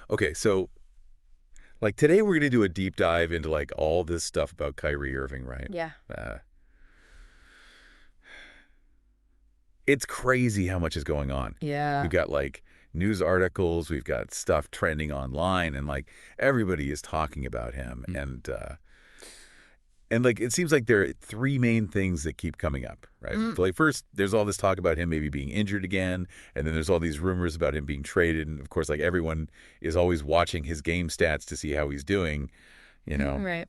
Okay, so like today we're going to do a deep dive into like all this stuff about Kyrie Irving, right? Yeah. Uh, it's crazy how much is going on. Yeah. We've got like news articles, we've got stuff trending online, and like everybody is talking about him. And like it seems like there are three main things that keep coming up, right? Mm, So, like first, there's all this talk about him maybe being injured again, and then there's all these rumors about him being traded, and of course, like everyone is always watching his game stats to see how he's doing, you know. right.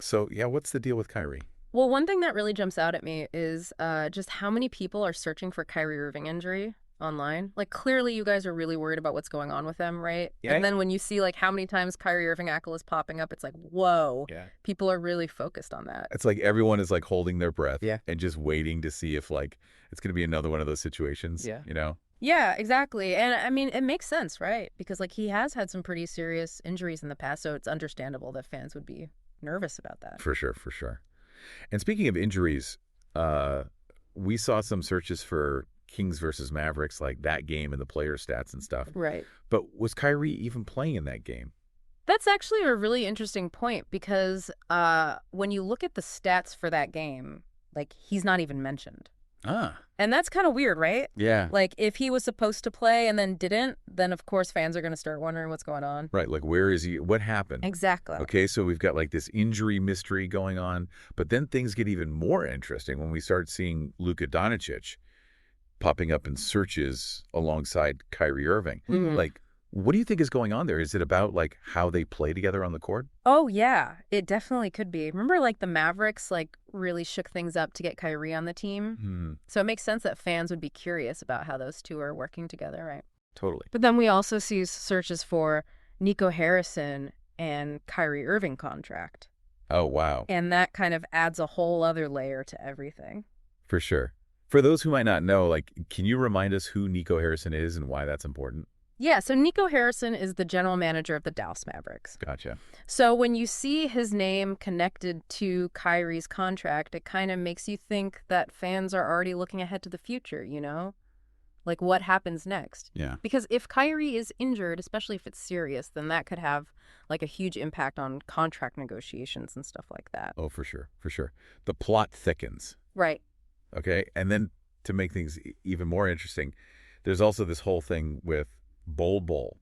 So yeah, what's the deal with Kyrie? Well, one thing that really jumps out at me is just how many people are searching for Kyrie Irving injury online. Like, clearly, you guys are really worried about what's going on with him, right? Yeah, And then when you see like how many times Kyrie Irving Ackle is popping up, it's like, whoa, yeah. people are really focused on that. It's like everyone is like holding their breath, Yeah. and just waiting to see if like it's going to be another one of those situations, Yeah. you know? Yeah, exactly. And I mean, it makes sense, right? Because like he has had some pretty serious injuries in the past, so it's understandable that fans would be nervous about that. For sure, for sure. And speaking of injuries, we saw some searches for Kings versus Mavericks, like that game and the player stats and stuff. Right. But was Kyrie even playing in that game? That's actually a really interesting point because when you look at the stats for that game, like he's not even mentioned. Ah, And that's kind of weird, right? yeah. Like if he was supposed to play and then didn't, then of course fans are going to start wondering what's going on. Right, like where is he? What happened? Exactly. Okay, so we've got like this injury mystery going on, but then things get even more interesting when we start seeing Luka Doncic popping up in searches alongside Kyrie Irving. Mhm. Like, what do you think is going on there? Is it about like how they play together on the court? Oh yeah, it definitely could be. Remember like the Mavericks like really shook things up to get Kyrie on the team? Hmm, So it makes sense that fans would be curious about how those two are working together, right? totally. But then we also see searches for Nico Harrison and Kyrie Irving contract. Oh, wow. And that kind of adds a whole other layer to everything. For sure. For those who might not know, like, can you remind us who Nico Harrison is and why that's important? Yeah, so Nico Harrison is the general manager of the Dallas Mavericks. Gotcha. So when you see his name connected to Kyrie's contract, it kind of makes you think that fans are already looking ahead to the future, you know? Like what happens next? Yeah. Because if Kyrie is injured, especially if it's serious, then that could have like a huge impact on contract negotiations and stuff like that. Oh, for sure. For sure. The plot thickens. Right. Okay. And then to make things even more interesting, there's also this whole thing with Bol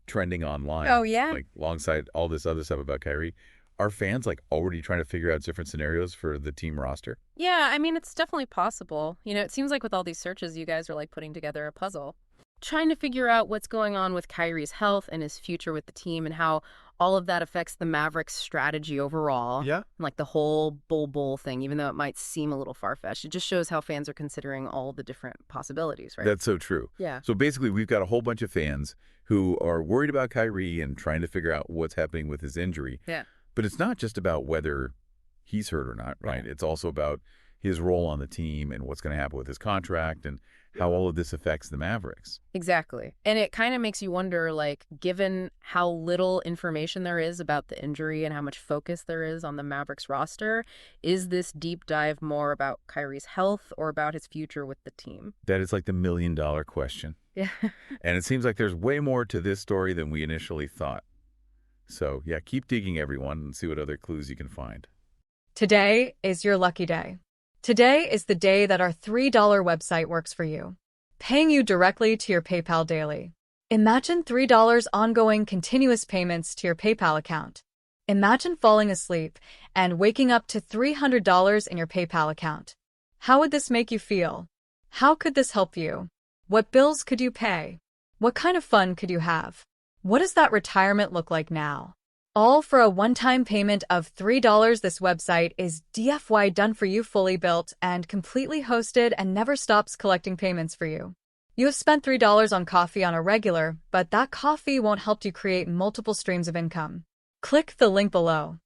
trending online. Oh, yeah? Like alongside all this other stuff about Kyrie. Are fans like already trying to figure out different scenarios for the team roster? Yeah, I mean, it's definitely possible. You know, it seems like with all these searches, you guys are like putting together a puzzle. Trying to figure out what's going on with Kyrie's health and his future with the team and how all of that affects the Mavericks' strategy overall. Yeah. Like the whole Bol thing, even though it might seem a little far-fetched, it just shows how fans are considering all the different possibilities, right? That's so true. Yeah. So basically, we've got a whole bunch of fans who are worried about Kyrie and trying to figure out what's happening with his injury. Yeah. But it's not just about whether he's hurt or not, right? Yeah. It's also about his role on the team and what's going to happen with his contract and how all of this affects the Mavericks. Exactly. And it kind of makes you wonder, like, given how little information there is about the injury and how much focus there is on the Mavericks roster, is this deep dive more about Kyrie's health or about his future with the team? That is like the $1,000,000 question. Yeah. And it seems like there's way more to this story than we initially thought. So, yeah, keep digging, everyone, and see what other clues you can find. Today is your lucky day. Today is the day that our $3 website works for you, paying you directly to your PayPal daily. Imagine $3 ongoing continuous payments to your PayPal account. Imagine falling asleep and waking up to $300 in your PayPal account. How would this make you feel? How could this help you? What bills could you pay? What kind of fun could you have? What does that retirement look like now? All for a one-time payment of $3. This website is DFY done for you, fully built and completely hosted, and never stops collecting payments for you. You have spent $3 on coffee on a regular, but that coffee won't help you create multiple streams of income. Click the link below.